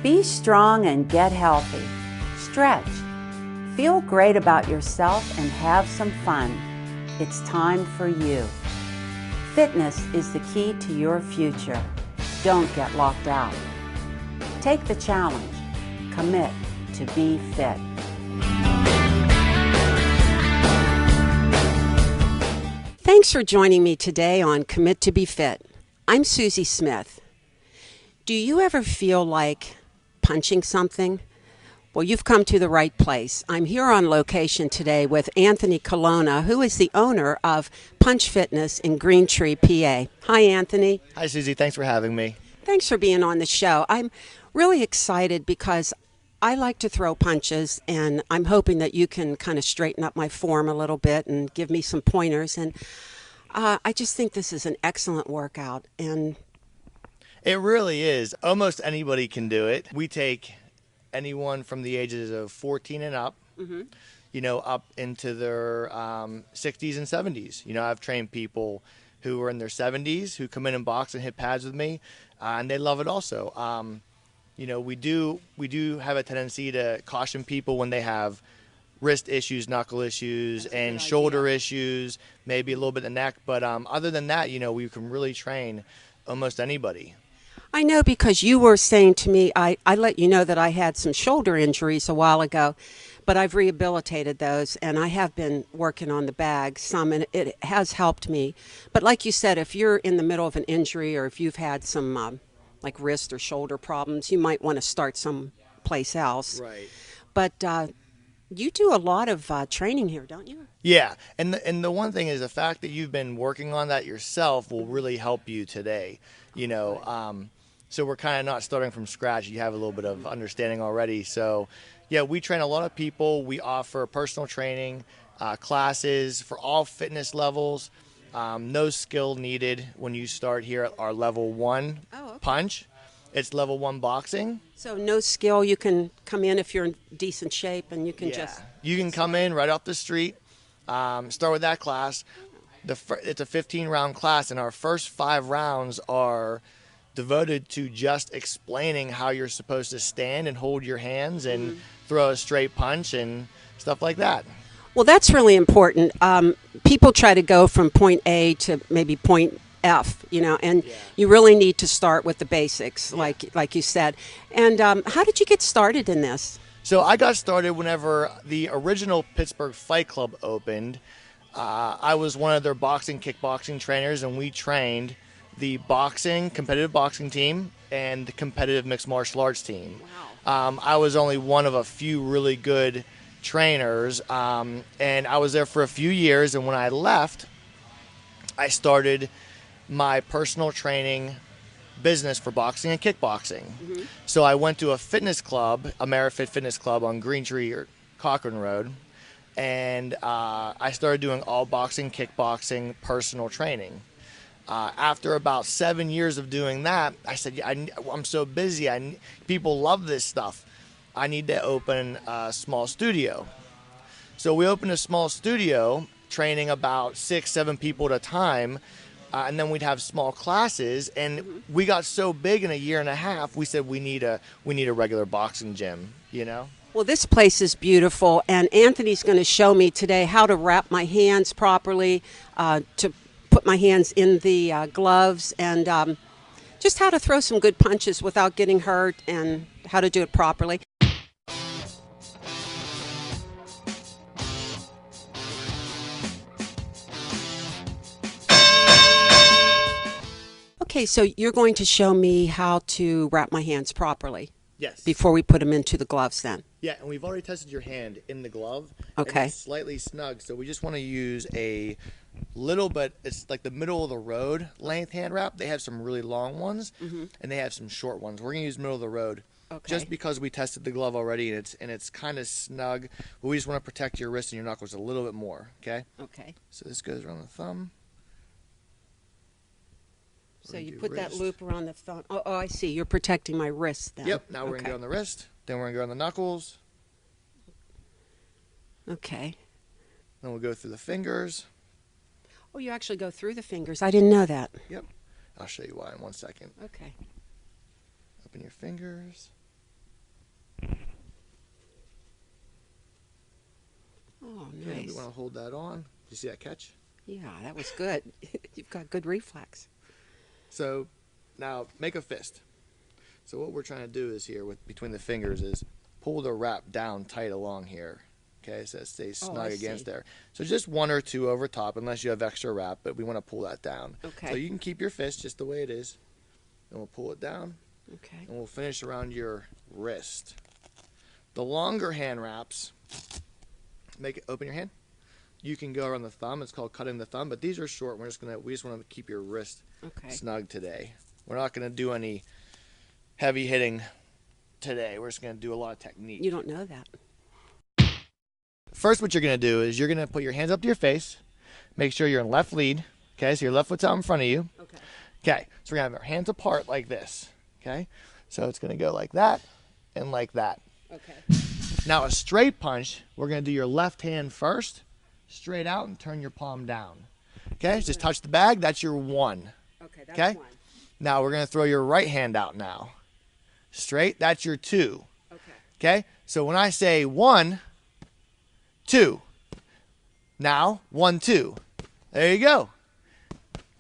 Be strong and get healthy. Stretch. Feel great about yourself and have some fun. It's time for you. Fitness is the key to your future. Don't get locked out. Take the challenge. Commit to be fit. Thanks for joining me today on Commit to be Fit. I'm Susie Smith. Do you ever feel like punching something? Well, you've come to the right place. I'm here on location today with Anthony Colonna, who is the owner of Punch Fitness in Green Tree, PA. Hi, Anthony. Hi, Susie. Thanks for having me. Thanks for being on the show. I'm really excited because I like to throw punches, and I'm hoping that you can kind of straighten up my form a little bit and give me some pointers. And I just think this is an excellent workout. And it really is. Almost anybody can do it. We take anyone from the ages of 14 and up, up into their 60s and 70s. I've trained people who are in their 70s who come in and box and hit pads with me, and they love it also. We do have a tendency to caution people when they have wrist issues, knuckle issues, and shoulder issues, maybe a little bit of the neck. But other than that, we can really train almost anybody. I know, because you were saying to me, I let you know that I had some shoulder injuries a while ago, but I've rehabilitated those, and I have been working on the bag some, and it has helped me. But like you said, if you're in the middle of an injury, or if you've had some like wrist or shoulder problems, you might want to start someplace else. Right. But you do a lot of training here, don't you? Yeah, and the one thing is the fact that you've been working on that yourself will really help you today. So we're kind of not starting from scratch. You have a little bit of understanding already. So, yeah, we train a lot of people. We offer personal training classes for all fitness levels. No skill needed when you start here at our level 1 punch. It's level 1 boxing. So no skill. You can come in if you're in decent shape, and you can just... You can come in right off the street, start with that class. It's a 15-round class, and our first 5 rounds are devoted to just explaining how you're supposed to stand and hold your hands and throw a straight punch and stuff like that. Well, that's really important. People try to go from point A to maybe point F, and you really need to start with the basics, like you said. And how did you get started in this? So I got started whenever the original Pittsburgh Fight Club opened. I was one of their boxing, kickboxing trainers, and we trained the competitive boxing team and the competitive mixed martial arts team. Wow. I was only one of a few really good trainers, and I was there for a few years, and when I left, I started my personal training business for boxing and kickboxing. So I went to a fitness club, AmeriFit Fitness Club on Green Tree or Cochrane Road, and I started doing all boxing, kickboxing, personal training. After about 7 years of doing that, I said, I'm so busy. People love this stuff. I need to open a small studio. So we opened a small studio, training about 6-7 people at a time, and then we'd have small classes. And we got so big in a year and a half, we said we need a regular boxing gym. Well, this place is beautiful, and Anthony's going to show me today how to wrap my hands properly, to put my hands in the gloves, and just how to throw some good punches without getting hurt, and how to do it properly. Okay, so you're going to show me how to wrap my hands properly. Yes. Before we put them into the gloves then. Yeah, and we've already tested your hand in the glove. Okay. And it's slightly snug, so we just want to use a little bit, it's like the middle of the road length hand wrap. They have some really long ones, and they have some short ones. We're going to use middle of the road. Okay. Just because we tested the glove already, and it's kind of snug, but we just want to protect your wrist and your knuckles a little bit more, okay? Okay. So this goes around the thumb. So you put that loop around the thumb. Oh, I see. You're protecting my wrist then. Yep. Now we're going to go on the wrist. Then we're going to go on the knuckles. Okay. Then we'll go through the fingers. Oh, you actually go through the fingers. I didn't know that. Yep. I'll show you why in 1 second. Okay. Open your fingers. want to hold that on. You see that catch? Yeah, that was good. You've got good reflex. So now make a fist. So what we're trying to do is here with between the fingers is pull the wrap down tight along here. Okay, so it stays snug against there. So just one or two over top unless you have extra wrap, but we want to pull that down. Okay. So you can keep your fist just the way it is. And we'll pull it down. Okay. And we'll finish around your wrist. The longer hand wraps, open your hand. You can go around the thumb. It's called cutting the thumb, but these are short. We just want to keep your wrist snug today. We're not going to do any heavy hitting today. We're just going to do a lot of technique. You don't know that. First, what you're going to do is you're going to put your hands up to your face. Make sure you're in left lead. Okay, so your left foot's out in front of you. Okay. Okay, so we're going to have our hands apart like this. Okay, so it's going to go like that and like that. Okay. Now, a straight punch, we're going to do your left hand first, straight out, and turn your palm down. Okay, just touch the bag. That's your one. Okay, that's Okay? one. Now, we're going to throw your right hand out now. Straight, that's your two. Okay. Okay, so when I say 1, 2, now 1, 2. There you go.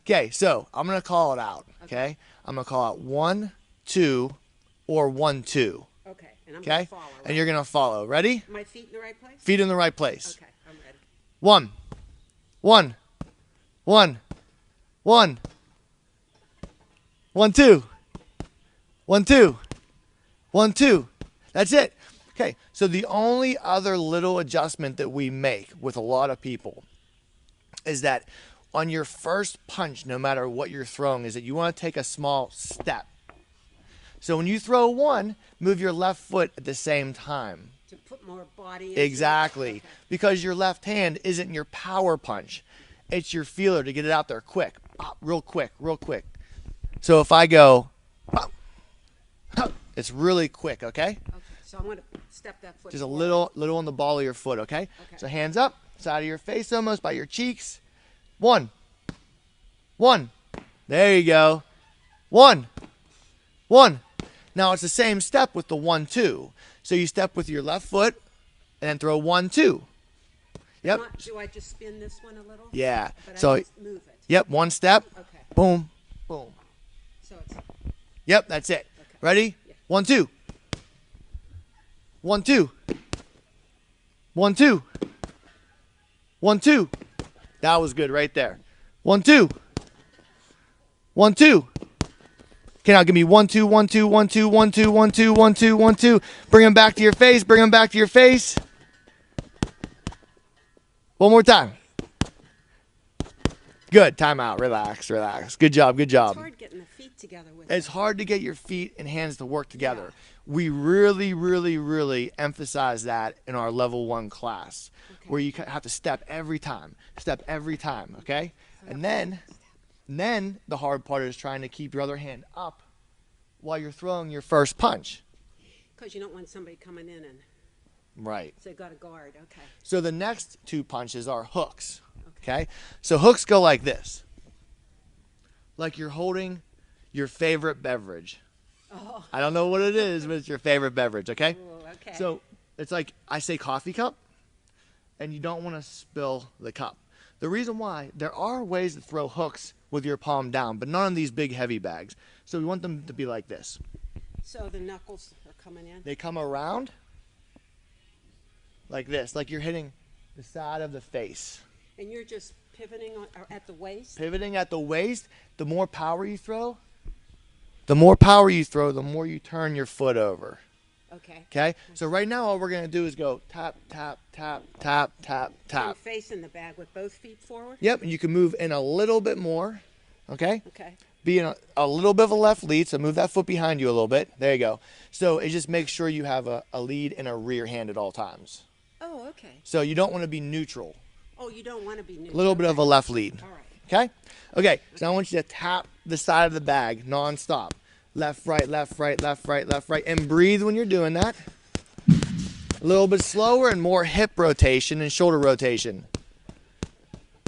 Okay, so I'm going to call it out. Okay, I'm going to call out 1, 2, or 1, 2. Okay, and I'm going Okay, to follow. and you're going to follow. Ready? My feet in the right place? Feet in the right place. Okay, I'm ready. 1, 1, 1, 1, 1, 2, 1, 2, 1, 2. That's it. Okay, so the only other little adjustment that we make with a lot of people is that on your first punch, no matter what you're throwing, is that you want to take a small step. So when you throw one, move your left foot at the same time. To put more body into Exactly. Okay. Because your left hand isn't your power punch. It's your feeler to get it out there quick. Pop, real quick, real quick. So if I go, pop, pop, it's really quick, okay? Okay, so I'm going to step that foot Just a forward. little on the ball of your foot, okay? Okay. So hands up, side of your face almost, by your cheeks. 1, 1. There you go. 1, 1. Now it's the same step with the 1, 2. So you step with your left foot and then throw 1, 2. Yep. Do I just spin this one a little? Yeah. But So I just move it. yep, one step. Okay. Boom, boom. So it's Yep, that's it. Okay. Ready? Yeah. 1, 2. 1, 2. 1, 2. 1, 2. That was good right there. 1, 2. 1, 2. Okay, now give me 1, 2, 1, 2, 1, 2, 1, 2, 1, 2, 1, 2, 1, 2. Bring them back to your face. Bring them back to your face. One more time. Good. Time out. Relax. Relax. Good job. Good job. It's hard getting the feet together with It's it. hard to get your feet and hands to work together. Yeah. We really, really, really emphasize that in our level 1 class, where you have to step every time, okay? And then the hard part is trying to keep your other hand up while you're throwing your first punch. Because you don't want somebody coming in and Right. so got a guard. Okay. So the next 2 punches are hooks, okay? So hooks go like this, like you're holding your favorite beverage. Oh. I don't know what it is, but it's your favorite beverage, okay? Ooh, okay. So it's like I say coffee cup, and you don't want to spill the cup. The reason why, there are ways to throw hooks with your palm down, but not on these big heavy bags. So we want them to be like this. So the knuckles are coming in. They come around like this, like you're hitting the side of the face. And you're just pivoting on, or at the waist. Pivoting at the waist, the more power you throw, the more you turn your foot over. Okay. Okay? So right now all we're going to do is go tap, tap, tap, tap, tap, I'm tap. facing the bag with both feet forward. Yep, and you can move in a little bit more. Okay? Okay. Be in a little bit of a left lead, so move that foot behind you a little bit. There you go. So it just makes sure you have a lead and a rear hand at all times. Oh, okay. So you don't want to be neutral. Oh, you don't want to be new. A little bit of a left lead. All right. Okay? Okay, so I want you to tap the side of the bag nonstop. Left, right, left, right, left, right, left, right. And breathe when you're doing that. A little bit slower and more hip rotation and shoulder rotation.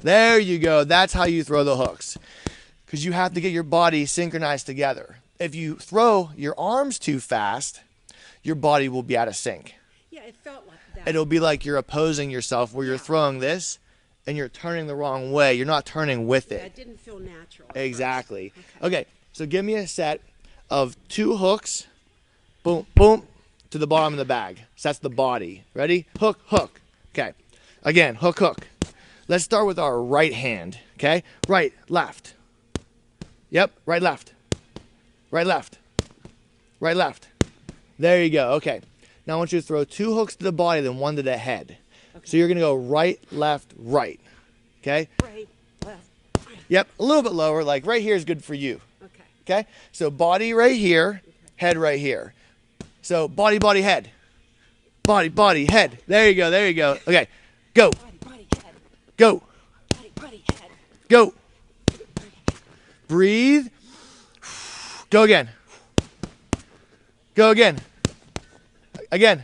There you go. That's how you throw the hooks. Because you have to get your body synchronized together. If you throw your arms too fast, your body will be out of sync. Yeah, it felt like that. It'll be like you're opposing yourself where you're throwing this and you're turning the wrong way. You're not turning with Yeah, it. it didn't feel natural. at Exactly. first. Okay, so give me a set of 2 hooks, boom, boom, to the bottom of the bag. So that's the body. Ready? Hook, hook. Okay. Again, hook, hook. Let's start with our right hand. Okay? Right, left. Yep, right, left. Right, left. Right, left. There you go. Okay. Now I want you to throw 2 hooks to the body, then 1 to the head. Okay. So you're going to go right, left, right. Okay? Right, left, right. Yep, a little bit lower. Like right here is good for you. Okay. Okay? So body right here, head right here. So body, body, head. Body, body, head. There you go, there you go. Okay, go. Body, body, head. Go. Body, body, head. Go. Breathe. Go again. Go again. Again.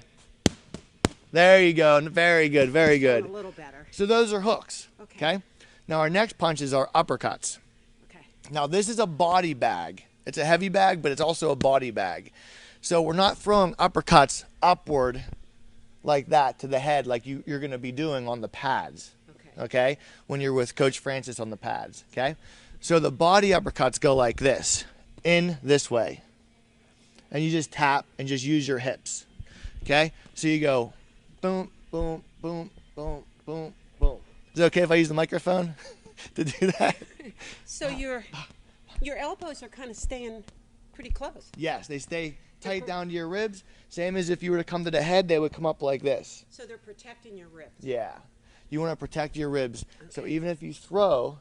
There you go. Very good, very good. A little better. So those are hooks. Okay. Okay? Now our next punches are uppercuts. Okay. Now this is a body bag. It's a heavy bag, but it's also a body bag. So we're not throwing uppercuts upward like that to the head like you're going to be doing on the pads. Okay. Okay? When you're with Coach Francis on the pads. Okay? So the body uppercuts go like this. In this way. And you just tap and just use your hips. Okay? So you go boom, boom, boom, boom, boom, boom. Is it okay if I use the microphone to do that? So your elbows are kind of staying pretty close. Yes, they stay tight down to your ribs. Same as if you were to come to the head, they would come up like this. So they're protecting your ribs. Yeah. You want to protect your ribs. So Okay. even if you throw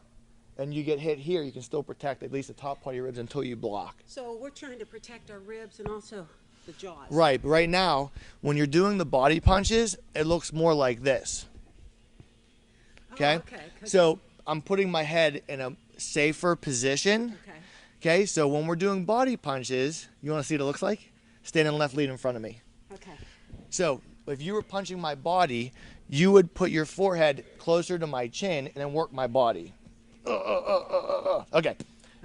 and you get hit here, you can still protect at least the top part of your ribs until you block. So we're trying to protect our ribs and also the jaws. Right, but right now, when you're doing the body punches, it looks more like this. Okay? Oh, okay. 'Cause- So I'm putting my head in a safer position. Okay. Okay, so when we're doing body punches, you want to see what it looks like? Stand in left lead in front of me. Okay. So if you were punching my body, you would put your forehead closer to my chin and then work my body. Okay.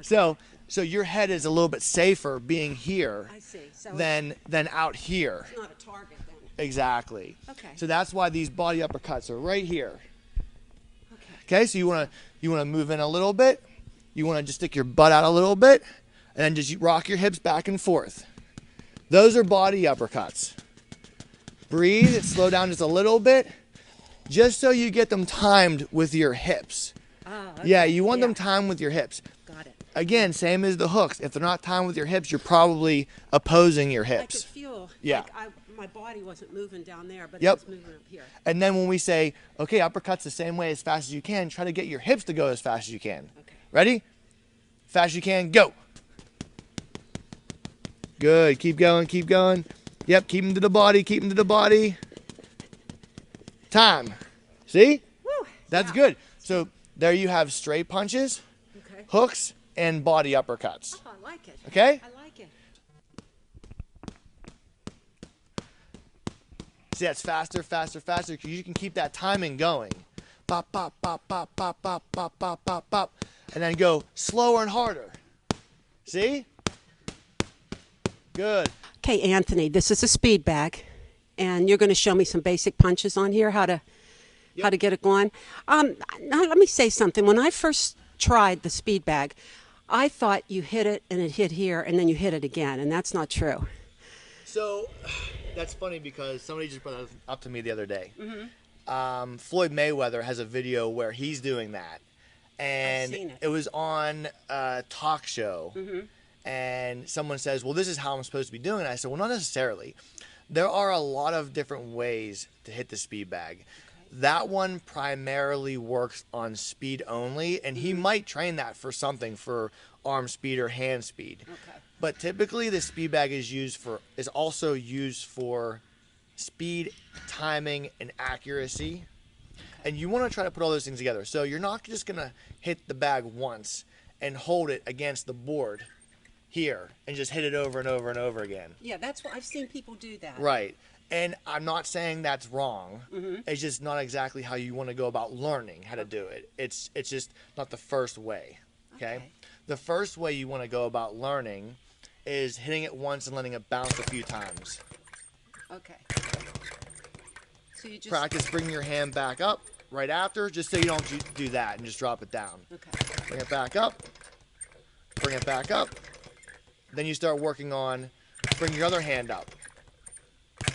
So your head is a little bit safer being here I see. So than out here. it's not a target then. Exactly. Okay. So that's why these body uppercuts are right here. Okay. Okay, so you wanna move in a little bit. You wanna just stick your butt out a little bit, and then just rock your hips back and forth. Those are body uppercuts. Breathe and slow down just a little bit, just so you get them timed with your hips. Ah, Yeah, okay. you want Yeah. them timed with your hips. Got it. Again, same as the hooks. If they're not timed with your hips, you're probably opposing your I could hips. feel Yeah. like my body wasn't moving down there, but Yep. it was moving up here. And then when we say, okay, uppercuts the same way as fast as you can, try to get your hips to go as fast as you can. Okay. Ready? Fast as you can, go. Good. Keep going, keep going. Yep, keep them to the body, keep them to the body. Time. See? Woo. That's Yeah. good. So there you have straight punches, Okay. hooks, and body uppercuts. Oh, I like it. Okay? I like it. See, that's faster, faster, faster, because you can keep that timing going. Pop, pop, pop, pop, pop, pop, pop, pop, pop, pop. And then go slower and harder. See? Good. Okay, Anthony, this is a speed bag, and you're going to show me some basic punches on here, how to get it going. Now, let me say something. When I first tried the speed bag, I thought you hit it and it hit here, and then you hit it again, and that's not true. So that's funny because somebody just brought that up to me the other day. Floyd Mayweather has a video where he's doing that. And I've seen it. it was on a talk show. And someone says, well, this is how I'm supposed to be doing it. I said, well, not necessarily. There are a lot of different ways to hit the speed bag. That one primarily works on speed only, and he might train that for something, for arm speed or hand speed. Okay. But typically, the speed bag is also used for speed, timing, and accuracy. And you want to try to put all those things together. So you're not just gonna hit the bag once and hold it against the board here and just hit it over and over and over again. Yeah, that's what I've seen people do that. Right. And I'm not saying that's wrong. It's just not exactly how you want to go about learning how to do it. It's just not the first way. Okay? Okay. The first way you want to go about learning is hitting it once and letting it bounce a few times. Okay. So you just practice bringing your hand back up right after, just so you don't do that and just drop it down. Okay. Bring it back up. Bring it back up. Then you start working on bring your other hand up.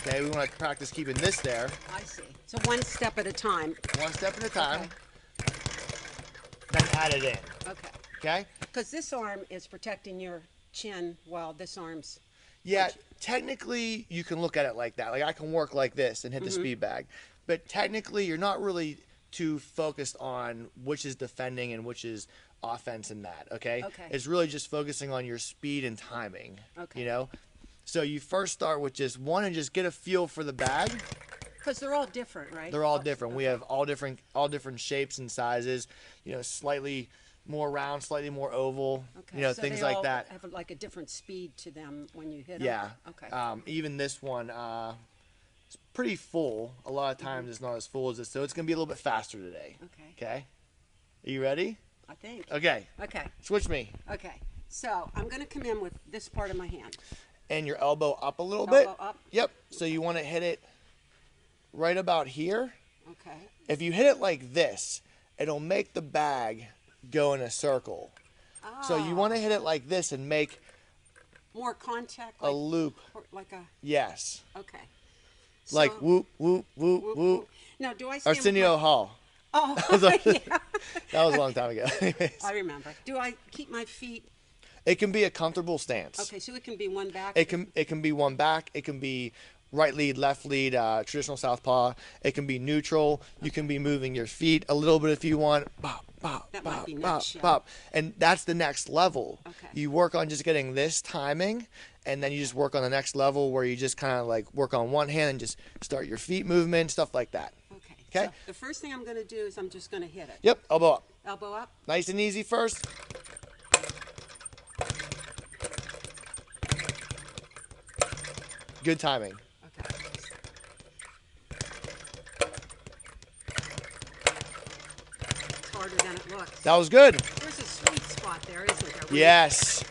Okay, we want to practice keeping this there. I see. So one step at a time. One step at a time. Okay. Then add it in. Okay. Okay? Because this arm is protecting your chin while this arm's. Yeah, technically you can look at it like that. Like I can work like this and hit the speed bag. But technically you're not really too focused on which is defending and which is offense in that, okay? Okay. It's really just focusing on your speed and timing. Okay. You know? So you first start with just one and just get a feel for the bag. Because they're all different, right? They're all different. We have all different shapes and sizes, you know, slightly more round, slightly more oval, Okay. you know, So things they like all that. have like a different speed to them when you hit Yeah. them. Okay. Even this one, it's pretty full. A lot of times it's not as full as this, so it's going to be a little bit faster today. Okay. Okay? Are you ready? I think. Okay. Okay. Switch me. Okay. So I'm going to come in with this part of my hand. And your elbow up a little bit. Elbow up. Yep. So you want to hit it right about here. Okay. If you hit it like this, it'll make the bag go in a circle. So you want to hit it like this and make More contact. a loop. Like a. Yes. Okay. Like So- whoop, whoop, whoop, Whoop, whoop. whoop. Now, do I stand with Arsenio my- Hall. Oh, yeah. That was a long time ago. Anyways. I remember. Do I keep my feet? It can be a comfortable stance. Okay, so it can be one back. It can be one back. It can be right lead, left lead, traditional southpaw. It can be neutral. You can be moving your feet a little bit if you want. Bop, bop, That might bop, be bop, next, yeah. bop. And that's the next level. Okay. You work on just getting this timing, and then you just work on the next level where you just kind of like work on one hand and just start your feet movement, stuff like that. Okay. Okay. So the first thing I'm going to do is I'm just going to hit it. Yep, elbow up. Elbow up. Nice and easy first. Good timing. Okay. It's harder than it looks. That was good. There's a sweet spot there, isn't there? Where you- Yes.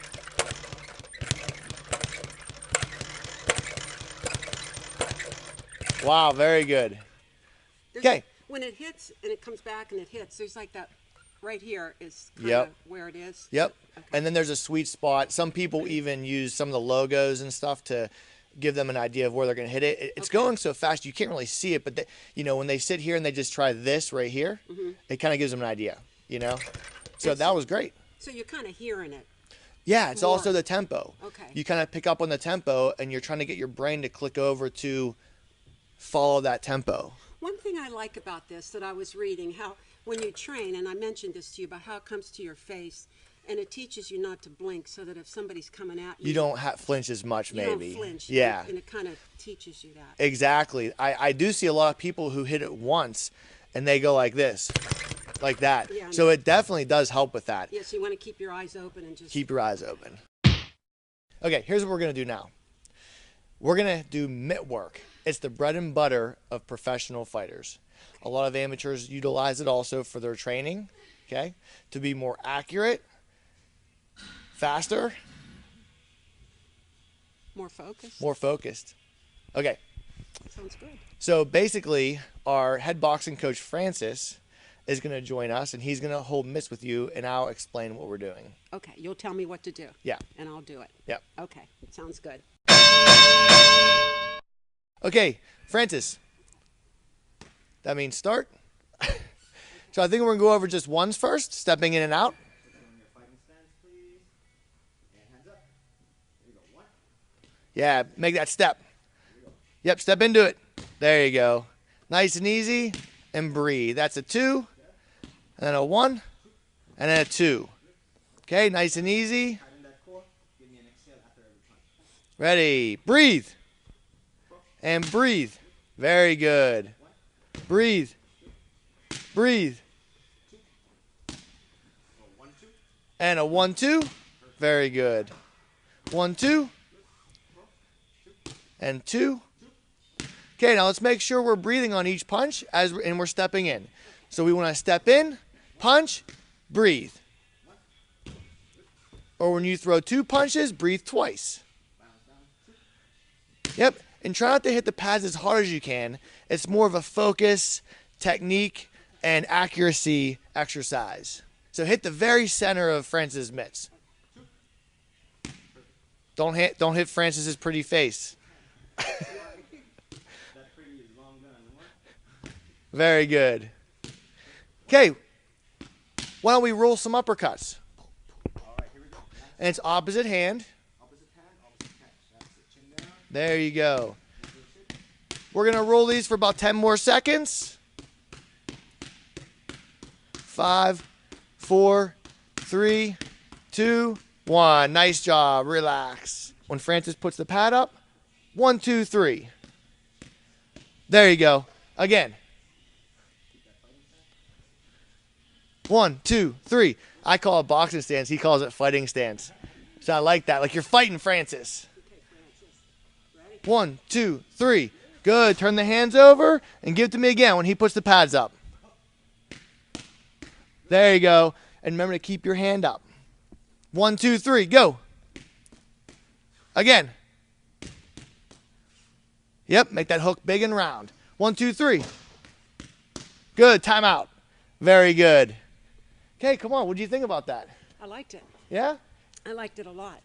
Wow, very good. there's Okay. When it hits and it comes back and it hits, there's like that right here is kind Yep. of where it is. Yep. And then there's a sweet spot. Some people even use some of the logos and stuff to give them an idea of where they're going to hit it. It's going so fast you can't really see it, but they, you know, when they sit here and they just try this right here, it kind of gives them an idea, you know? So that was great. So you're kind of hearing it. Yeah, it's More. also the tempo. Okay. You kind of pick up on the tempo and you're trying to get your brain to click over to follow that tempo. One thing I like about this that I was reading, how when you train, and I mentioned this to you, about how it comes to your face, and it teaches you not to blink so that if somebody's coming at you, You don't flinch as much, you maybe. don't flinch. Yeah. And it kind of teaches you that. Exactly. I do see a lot of people who hit it once and they go like this, like that. Yeah, I So know. it definitely does help with that. Yes, you want to keep your eyes open and just Keep your eyes open. Okay, here's what we're going to do now. We're going to do mitt work. It's the bread and butter of professional fighters. A lot of amateurs utilize it also for their training, okay? To be more accurate, faster, more focused. more focused. Okay. Sounds good. So basically, our head boxing coach, Francis, is going to join us, and he's going to hold mitts with you, and I'll explain what we're doing. Okay, you'll tell me what to do. Yeah. And I'll do it. Yep. Okay, sounds good. Okay, Francis. That means start. So I think we're going to go over just ones first, stepping in and out. Yeah, make that step. Yep, step into it. There you go. Nice and easy, and breathe. That's a 2, and then a 1, and then a 2. Okay, nice and easy. Ready, breathe. And breathe. Very good. Breathe. Breathe. And a 1, 2. Very good. 1, 2. And 2. Okay, now let's make sure we're breathing on each punch and we're stepping in. So we want to step in, punch, breathe. Or when you throw 2 punches, breathe twice. Yep. And try not to hit the pads as hard as you can. It's more of a focus, technique, and accuracy exercise. So hit the very center of Francis' mitts. Don't hit Francis's pretty face. Very good. Okay. Why don't we roll some uppercuts? And it's opposite hand. There you go. We're going to roll these for about 10 more seconds. 5, 4, 3, 2, 1. Nice job. Relax. When Francis puts the pad up, 1, 2, 3. There you go. Again. 1, 2, 3. I call it boxing stance. He calls it fighting stance. So I like that. Like you're fighting Francis. 1, 2, 3. Good. Turn the hands over and give it to me again when he puts the pads up. There you go. And remember to keep your hand up. 1, 2, 3. Go. Again. Yep. Make that hook big and round. 1, 2, 3. Good. Time out. Very good. Okay, come on. What do you think about that? I liked it. Yeah? I liked it a lot.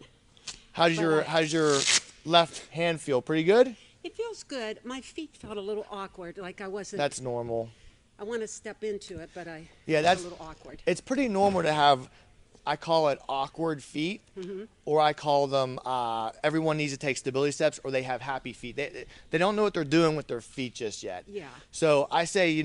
How's your left hand feel? Pretty good? It feels good. My feet felt a little awkward, like I wasn't. That's normal. I want to step into it, but that's a little awkward. It's pretty normal to have, I call it awkward feet, or I call them, everyone needs to take stability steps, or they have happy feet. They don't know what they're doing with their feet just yet. Yeah. So I say,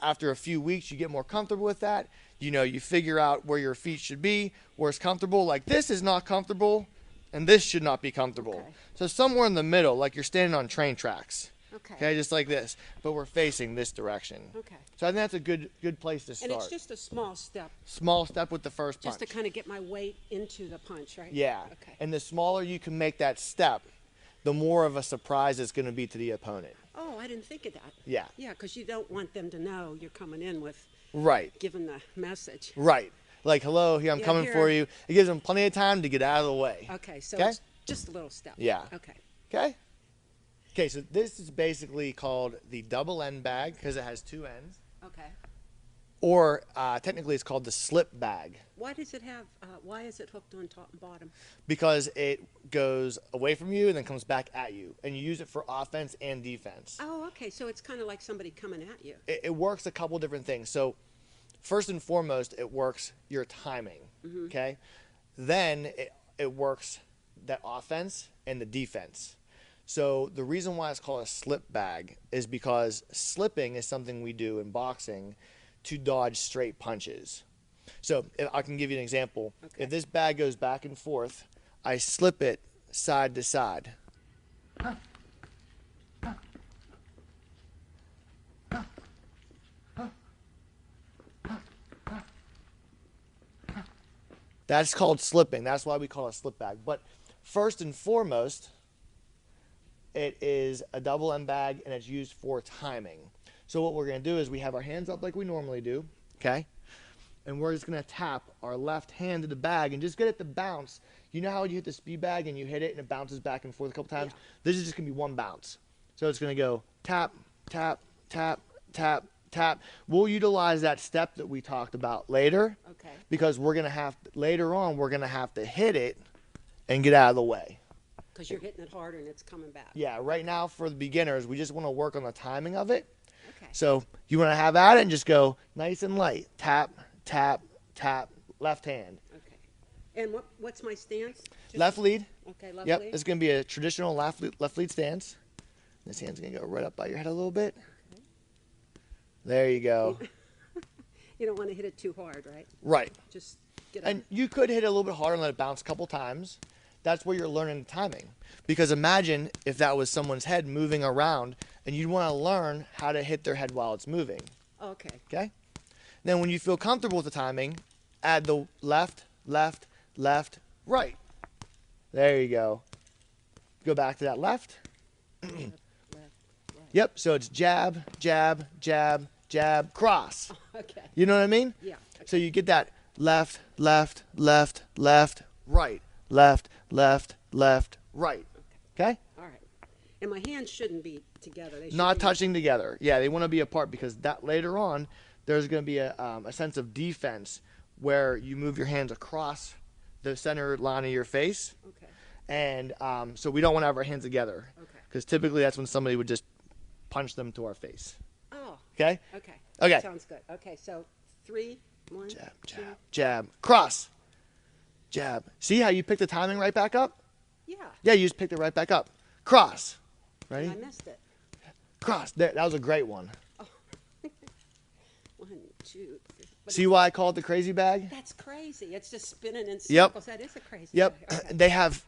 after a few weeks, you get more comfortable with that. You figure out where your feet should be, where it's comfortable. Like this is not comfortable, and this should not be comfortable. Okay. So somewhere in the middle, like you're standing on train tracks. Okay. Just like this, but we're facing this direction. Okay. So I think that's a good place to start. And it's just a small step. Small step with the first punch. Just to kind of get my weight into the punch, right? Yeah. Okay. And the smaller you can make that step, the more of a surprise it's going to be to the opponent. Oh, I didn't think of that. Yeah. Yeah, because you don't want them to know you're coming in with Right. giving the message. Right. Like, hello, here, I'm Yeah, coming here. for you. It gives them plenty of time to get out of the way. Okay, so Okay? it's just a little step. Yeah. Okay. Okay? Okay, so this is basically called the double end bag because it has two ends. Okay. Or technically it's called the slip bag Why does it have? Why is it hooked on top and bottom? because it goes away from you and then comes back at you. And you use it for offense and defense. Oh, okay. So it's kind of like somebody coming at you. It works a couple different things. So first and foremost, it works your timing, okay? Then it works that offense and the defense. So the reason why it's called a slip bag is because slipping is something we do in boxing to dodge straight punches. So if I can give you an example. Okay. If this bag goes back and forth, I slip it side to side. That's called slipping. That's why we call it a slip bag. But first and foremost, it is a double end bag and it's used for timing. So what we're going to do is we have our hands up like we normally do, okay? And we're just going to tap our left hand to the bag and just get it to bounce. You know how you hit the speed bag and you hit it and it bounces back and forth a couple times? Yeah. This is just going to be one bounce. So it's going to go tap, tap, tap, tap, tap. We'll utilize that step that we talked about later. Okay. Because we're going to have, later on, we're going to have to hit it and get out of the way. Because you're hitting it harder and it's coming back. Yeah, right now for the beginners, we just want to work on the timing of it. Okay. So you want to have at it and just go nice and light. Tap, tap, tap, left hand. Okay. And what's my stance? Just- Left lead. Okay, left Yep, lead. it's going to be a traditional left lead stance. This hand's going to go right up by your head a little bit. There you go. You don't want to hit it too hard, right? Right. Just get And you could hit it a little bit harder and let it bounce a couple times. That's where you're learning timing. Because imagine if that was someone's head moving around and you'd want to learn how to hit their head while it's moving. Okay. Okay? Then when you feel comfortable with the timing, add the left, left, left, right. There you go. Go back to that left. Left, right. Yep, so it's jab, jab, jab, jab, cross. Okay. You know what I mean? Yeah. So you get that left, left, left, left, right, left, left, left, right. Okay? All right. And my hands shouldn't be together. They should Not be, touching together. Yeah, they want to be apart because that later on, there's going to be a sense of defense where you move your hands across the center line of your face. Okay. And so we don't want to have our hands together. Okay. Because typically that's when somebody would just punch them to our face. Oh. Okay? Okay. Okay. Sounds good. Okay, so 3, 1, Jab, 2. jab, jab. Cross. Jab. See how you picked the timing right back up? Yeah. Yeah, you just picked it right back up. Cross. Ready? I missed it. Cross. There, that was a great one. 1, 2, 3. But See why I call it the crazy bag? that's crazy. It's just spinning in Yep. circles. That is a crazy. Yep. bag. Okay. They have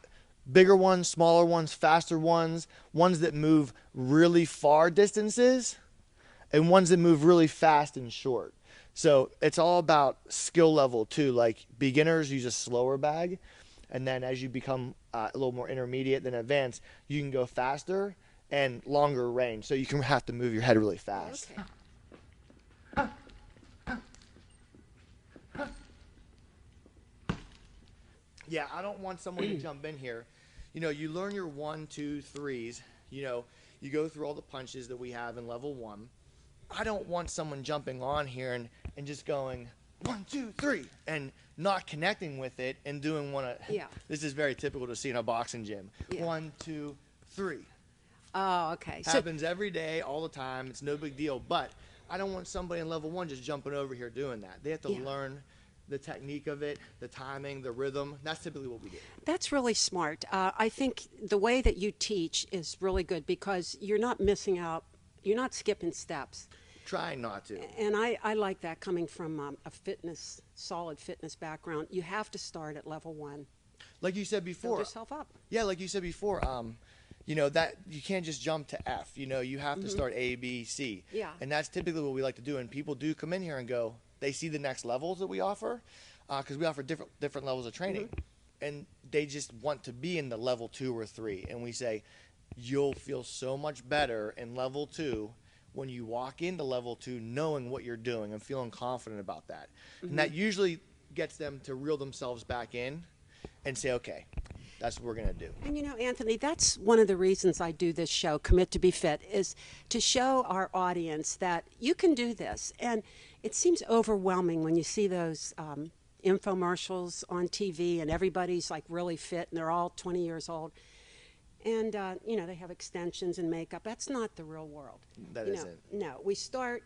bigger ones, smaller ones, faster ones, ones that move really far distances, and ones that move really fast and short. So it's all about skill level too. Like beginners use a slower bag, and then as you become a little more intermediate than advanced, you can go faster and longer range. So you can have to move your head really fast. Okay. Yeah, I don't want someone to jump in here. You know, you learn your 1, 2, 3s. You know, you go through all the punches that we have in level 1. I don't want someone jumping on here and just going 1, 2, 3 and not connecting with it and doing one. Yeah. This is very typical to see in a boxing gym. Yeah. 1, 2, 3. Oh, okay. So Happens every day, all the time. It's no big deal. But I don't want somebody in level 1 just jumping over here doing that. They have to Yeah. learn the technique of it, the timing, the rhythm. That's typically what we do. that's really smart. I think the way that you teach is really good because you're not missing out. You're not skipping steps. Trying not to. And I like that coming from a solid fitness background. You have to start at level 1. Like you said Build before. yourself up. Yeah, like you said before, you know, that you can't just jump to F. You know, you have to start A, B, C. Yeah. And that's typically what we like to do. And people do come in here and go, they see the next levels that we offer, because we offer different levels of training. And they just want to be in the level 2 or 3. And we say, you'll feel so much better in level 2 when you walk into level 2 knowing what you're doing and feeling confident about that. And that usually gets them to reel themselves back in and say, okay, that's what we're going to do. And you know, Anthony, that's one of the reasons I do this show, Commit to Be Fit, is to show our audience that you can do this. And it seems overwhelming when you see those infomercials on TV and everybody's like really fit and they're all 20 years old. And, you know, they have extensions and makeup. That's not the real world. That you know, isn't. No, we start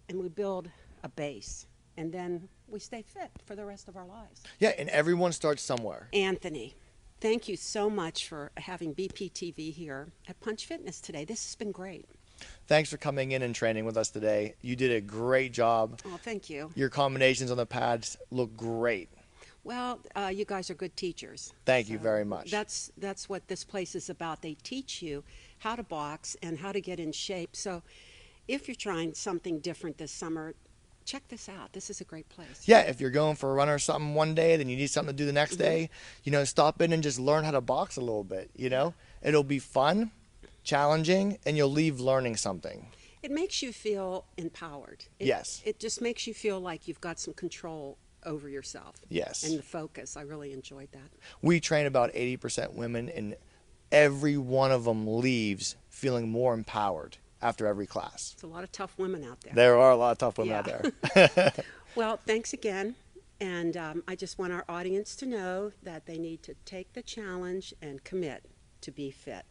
and we build a base. And then we stay fit for the rest of our lives. Yeah, and everyone starts somewhere. Anthony, thank you so much for having BPTV here at Punch Fitness today. This has been great. Thanks for coming in and training with us today. You did a great job. Oh, thank you. Your combinations on the pads look great. Well, you guys are good teachers. Thank you very much. That's what this place is about. They teach you how to box and how to get in shape. So if you're trying something different this summer, check this out. This is a great place. Yeah, if you're going for a run or something one day, then you need something to do the next day, you know, stop in and just learn how to box a little bit, you know? It'll be fun, challenging, and you'll leave learning something. It makes you feel empowered. Yes. It just makes you feel like you've got some control over yourself. Yes. And the focus. I really enjoyed that. We train about 80% women, and every one of them leaves feeling more empowered after every class. It's a lot of tough women out there. There are a lot of tough women out there. Well, thanks again. And I just want our audience to know that they need to take the challenge and commit to be fit.